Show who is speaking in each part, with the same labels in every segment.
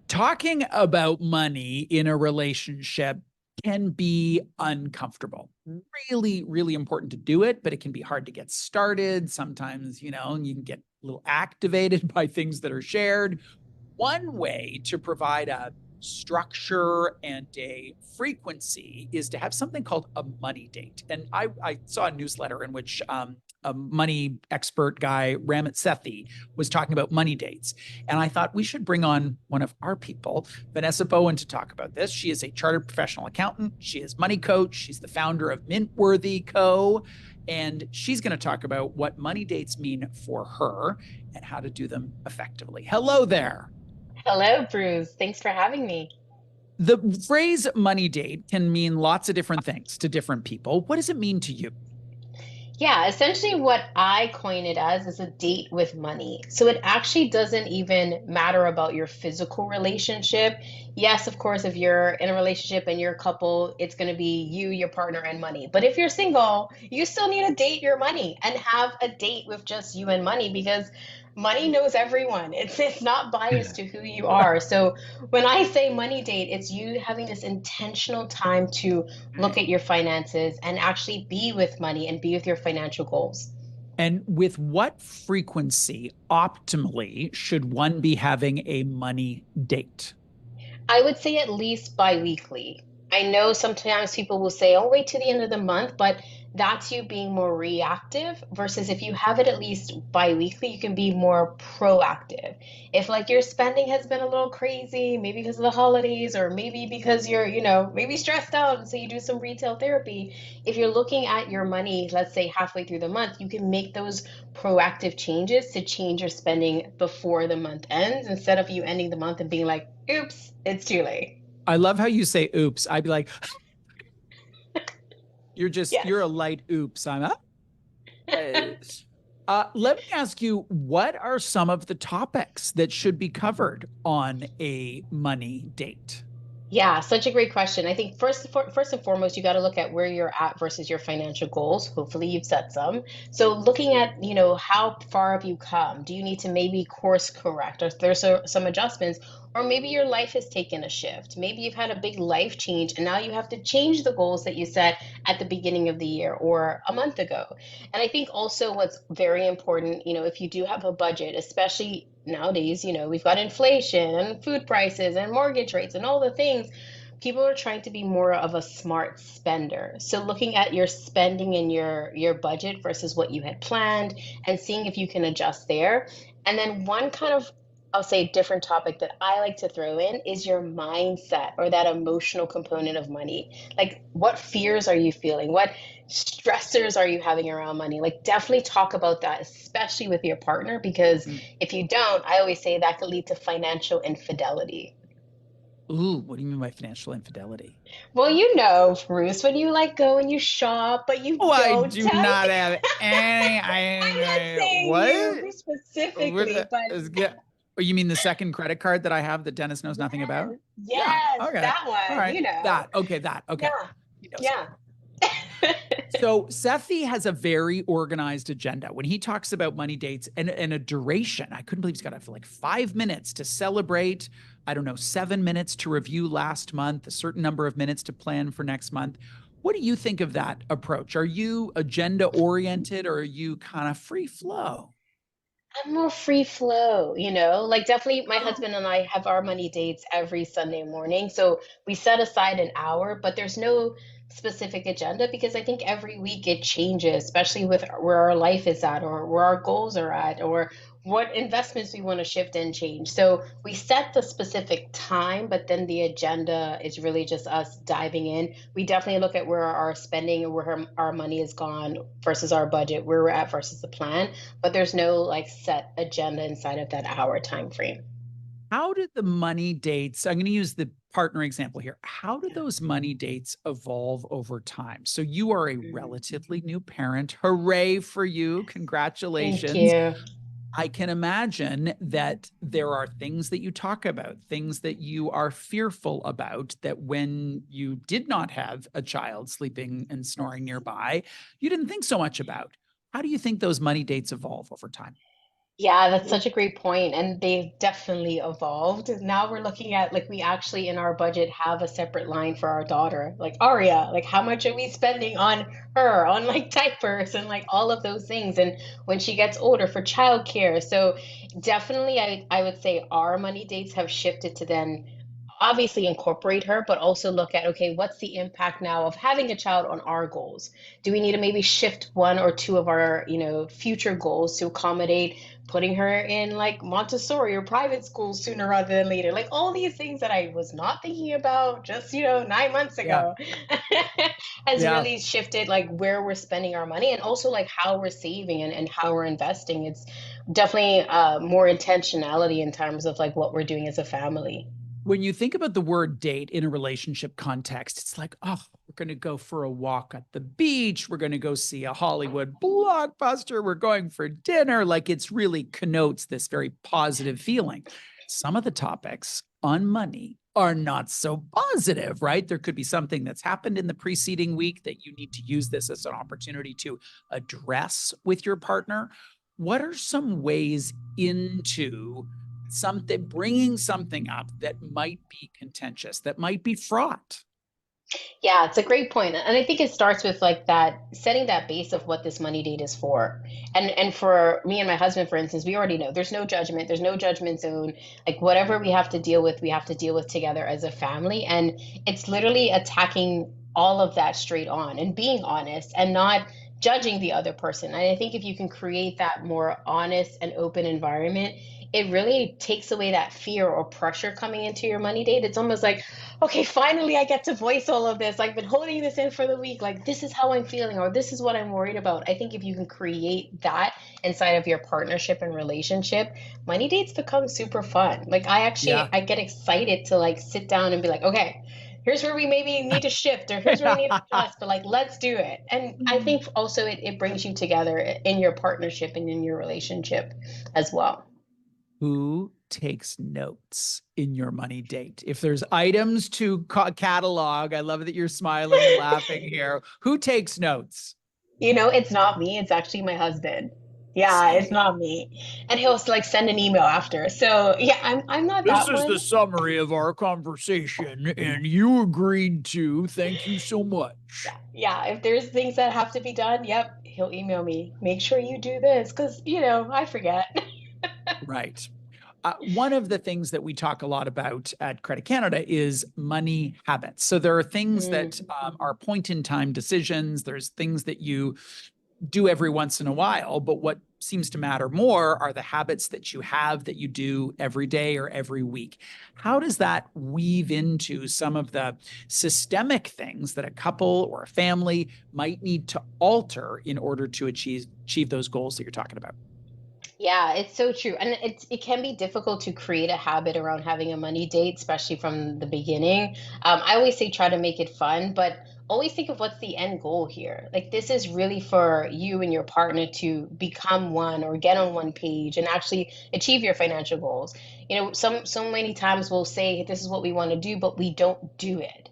Speaker 1: Talking about money in a relationship can be uncomfortable. Really, really important to do it, but it can be hard to get started. Sometimes, you can get a little activated by things that are shared. One way to provide a structure and a frequency is to have something called a money date. And I saw a newsletter in which a money expert guy, Ramit Sethi, was talking about money dates. And I thought we should bring on one of our people, Vanessa Bowen, to talk about this. She is a chartered professional accountant. She is money coach. She's the founder of Mintworthy Co. And she's going to talk about what money dates mean for her and how to do them effectively. Hello there.
Speaker 2: Hello, Bruce. Thanks for having me.
Speaker 1: The phrase money date can mean lots of different things to different people. What does it mean to you?
Speaker 2: Yeah, essentially what I coin it as is a date with money. So it actually doesn't even matter about your physical relationship. Yes, of course, if you're in a relationship and you're a couple, it's going to be you, your partner, and money. But if you're single, you still need to date your money and have a date with just you and money because money knows everyone. It's not biased to who you are. So when I say money date, it's you having this intentional time to look at your finances and actually be with money and be with your financial goals.
Speaker 1: And with what frequency optimally should one be having a money date?
Speaker 2: I would say at least bi-weekly. I know sometimes people will say, oh, wait to the end of the month, but that's you being more reactive versus if you have it at least bi-weekly, you can be more proactive. If like your spending has been a little crazy, maybe because of the holidays, or maybe because you're, maybe stressed out, and so you do some retail therapy. If you're looking at your money, let's say halfway through the month, you can make those proactive changes to change your spending before the month ends instead of you ending the month and being like, oops, it's too late.
Speaker 1: I love how you say oops. I'd be like, you're a
Speaker 2: Yes.
Speaker 1: light oops. I'm up. Let me ask you, what are some of the topics that should be covered on a money date?
Speaker 2: Yeah, such a great question. I think first and foremost, you got to look at where you're at versus your financial goals. Hopefully, you've set some. So, looking at how far have you come? Do you need to maybe course correct, or there's some adjustments, or maybe your life has taken a shift. Maybe you've had a big life change, and now you have to change the goals that you set at the beginning of the year or a month ago. And I think also what's very important, if you do have a budget, especially nowadays, we've got inflation and food prices and mortgage rates and all the things. People are trying to be more of a smart spender. So looking at your spending and your budget versus what you had planned and seeing if you can adjust there. And then one kind of I'll say different topic that I like to throw in is your mindset or that emotional component of money. Like, what fears are you feeling? What stressors are you having around money? Like, definitely talk about that, especially with your partner, because
Speaker 1: Mm.
Speaker 2: if you don't, I always say that could lead to financial infidelity.
Speaker 1: Ooh, what do you mean by financial infidelity?
Speaker 2: Well, Bruce, when you like go and you shop, but you
Speaker 1: Oh, I
Speaker 2: don't
Speaker 1: do
Speaker 2: tell.
Speaker 1: not have any.
Speaker 2: I'm not saying
Speaker 1: What?
Speaker 2: you
Speaker 1: What
Speaker 2: specifically, but
Speaker 1: yeah. Oh, you mean the second credit card that I have that Dennis knows nothing about?
Speaker 2: yes,
Speaker 1: Yeah.
Speaker 2: yes,
Speaker 1: Okay.
Speaker 2: that
Speaker 1: All
Speaker 2: one,
Speaker 1: right. That. Okay. That. Okay.
Speaker 2: Yeah,
Speaker 1: He knows
Speaker 2: yeah.
Speaker 1: So Sethi has a very organized agenda. When he talks about money dates and a duration, I couldn't believe he's got like 5 minutes to celebrate. I don't know, 7 minutes to review last month, a certain number of minutes to plan for next month. What do you think of that approach? Are you agenda oriented or are you kind of free flow?
Speaker 2: I'm more free flow, like definitely my husband and I have our money dates every Sunday morning. So we set aside an hour, but there's no specific agenda because I think every week it changes, especially with where our life is at or where our goals are at or what investments we want to shift and change. So we set the specific time, but then the agenda is really just us diving in. We definitely look at where our spending and where our money is gone versus our budget, where we're at versus the plan, but there's no like set agenda inside of that hour time frame.
Speaker 1: How did the money dates, I'm going to use the partner example here. How did
Speaker 2: Yeah.
Speaker 1: those money dates evolve over time? So you are a
Speaker 2: Mhm.
Speaker 1: relatively new parent. Hooray for you.
Speaker 2: Thank
Speaker 1: Congratulations.
Speaker 2: you.
Speaker 1: I can imagine that there are things that you talk about, things that you are fearful about, that when you did not have a child sleeping and snoring nearby, you didn't think so much about. How do you think those money dates evolve over time?
Speaker 2: Yeah, that's such a great point. And they've definitely evolved. Now we're looking at like we actually in our budget have a separate line for our daughter, like Aria, like how much are we spending on her, on like diapers and like all of those things. And when she gets older for childcare. So definitely I would say our money dates have shifted to then obviously incorporate her, but also look at, okay, what's the impact now of having a child on our goals? Do we need to maybe shift one or two of our, future goals to accommodate putting her in like Montessori or private school sooner rather than later? Like all these things that I was not thinking about just, 9 months
Speaker 1: Yeah.
Speaker 2: ago has
Speaker 1: Yeah.
Speaker 2: really shifted like where we're spending our money and also like how we're saving and how we're investing. It's definitely more intentionality in terms of like what we're doing as a family.
Speaker 1: When you think about the word date in a relationship context, it's like, oh, we're going to go for a walk at the beach. We're going to go see a Hollywood blockbuster. We're going for dinner. Like it's really connotes this very positive feeling. Some of the topics on money are not so positive, right? There could be something that's happened in the preceding week that you need to use this as an opportunity to address with your partner. What are some ways into something, bringing something up that might be contentious, that might be fraught?
Speaker 2: Yeah, it's a great point. And I think it starts with like that setting that base of what this money date is for. And for me and my husband, for instance, we already know there's no judgment, there's no judgment zone. Like whatever we have to deal with, we have to deal with together as a family. And it's literally attacking all of that straight on and being honest and not judging the other person. And I think if you can create that more honest and open environment, it really takes away that fear or pressure coming into your money date. It's almost like, okay, finally I get to voice all of this. I've been holding this in for the week. Like, this is how I'm feeling, or this is what I'm worried about. I think if you can create that inside of your partnership and relationship, money dates become super fun. Like,
Speaker 1: Yeah.
Speaker 2: I get excited to like sit down and be like, okay, here's where we maybe need to shift, or here's where we need to adjust, but like, let's do it. And I think also it brings you together in your partnership and in your relationship as well.
Speaker 1: Who takes notes in your money date? If there's items to catalog, I love that you're smiling and laughing here. Who takes notes?
Speaker 2: It's not me. It's actually my husband. Yeah, it's
Speaker 1: See,
Speaker 2: not me. And he'll like send an email after. So yeah, I'm not
Speaker 1: this
Speaker 2: that
Speaker 1: is the
Speaker 2: one.
Speaker 1: summary of our conversation, and you agreed to. Thank you so much.
Speaker 2: Yeah, yeah. If there's things that have to be done, yep, he'll email me. Make sure you do this because I forget.
Speaker 1: Right. One of the things that we talk a lot about at Credit Canada is money habits. So there are things
Speaker 2: Mm.
Speaker 1: that are point in time decisions. There's things that you do every once in a while, but what seems to matter more are the habits that you have that you do every day or every week. How does that weave into some of the systemic things that a couple or a family might need to alter in order to achieve those goals that you're talking about?
Speaker 2: Yeah, it's so true. And it can be difficult to create a habit around having a money date, especially from the beginning. I always say try to make it fun, but always think of what's the end goal here. Like this is really for you and your partner to become one or get on one page and actually achieve your financial goals. So many times we'll say this is what we want to do, but we don't do it.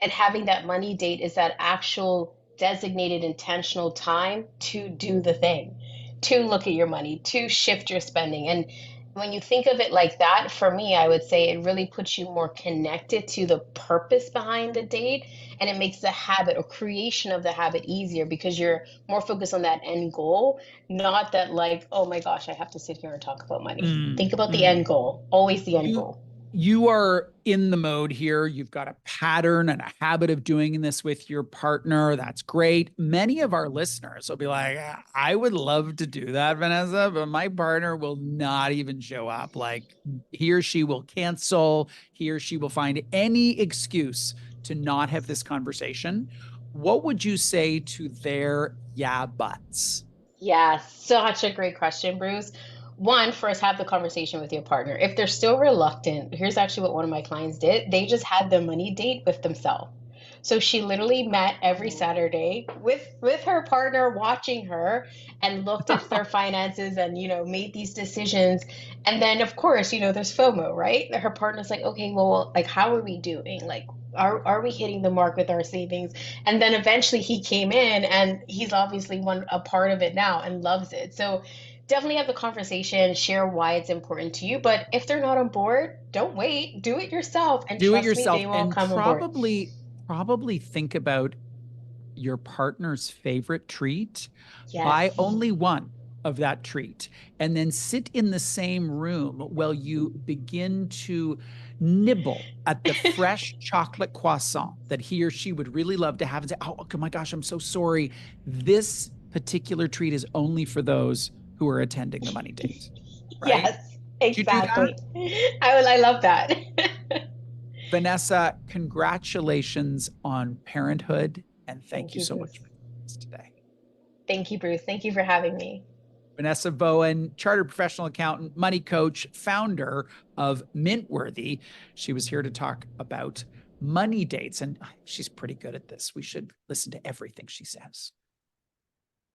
Speaker 2: And having that money date is that actual designated intentional time to do the thing, to look at your money, to shift your spending. And when you think of it like that, for me, I would say it really puts you more connected to the purpose behind the date. And it makes the habit or creation of the habit easier because you're more focused on that end goal, not that, like, oh my gosh, I have to sit here and talk about money.
Speaker 1: Mm,
Speaker 2: Think about the
Speaker 1: mm.
Speaker 2: end goal, always the end
Speaker 1: You
Speaker 2: goal.
Speaker 1: you are in the mode here. You've got a pattern and a habit of doing this with your partner. That's great. Many of our listeners will be like, I would love to do that, Vanessa, but my partner will not even show up. Like he or she will cancel, he or she will find any excuse to not have this conversation. What would you say to their yeah buts?
Speaker 2: Yeah, such a great question, Bruce. One, first have the conversation with your partner. If they're still reluctant, here's actually what one of my clients did. They just had the money date with themselves. So she literally met every Saturday with her partner watching her and looked at their finances and made these decisions. And then of course, there's FOMO, right? Her partner's like, "Okay, well, like how are we doing? Like are we hitting the mark with our savings?" And then eventually he came in and he's obviously one a part of it now and loves it. So definitely have the conversation, share why it's important to you. But if they're not on board, don't wait. Do it yourself. And
Speaker 1: Do it
Speaker 2: trust me,
Speaker 1: yourself
Speaker 2: they will
Speaker 1: and
Speaker 2: come on board.
Speaker 1: probably think about your partner's favorite treat. Buy
Speaker 2: Yes.
Speaker 1: only one of that treat and then sit in the same room while you begin to nibble at the fresh chocolate croissant that he or she would really love to have and say, oh my gosh, I'm so sorry. This particular treat is only for those who are attending the money date, right?
Speaker 2: Yes,
Speaker 1: Did you do that?
Speaker 2: exactly. I love that.
Speaker 1: Vanessa, congratulations on parenthood and thank
Speaker 2: Thank
Speaker 1: you
Speaker 2: you,
Speaker 1: so much
Speaker 2: Bruce.
Speaker 1: for this today.
Speaker 2: Thank you, Bruce. Thank you for having me.
Speaker 1: Vanessa Bowen, chartered professional accountant, money coach, founder of Mintworthy. She was here to talk about money dates, and she's pretty good at this. We should listen to everything she says.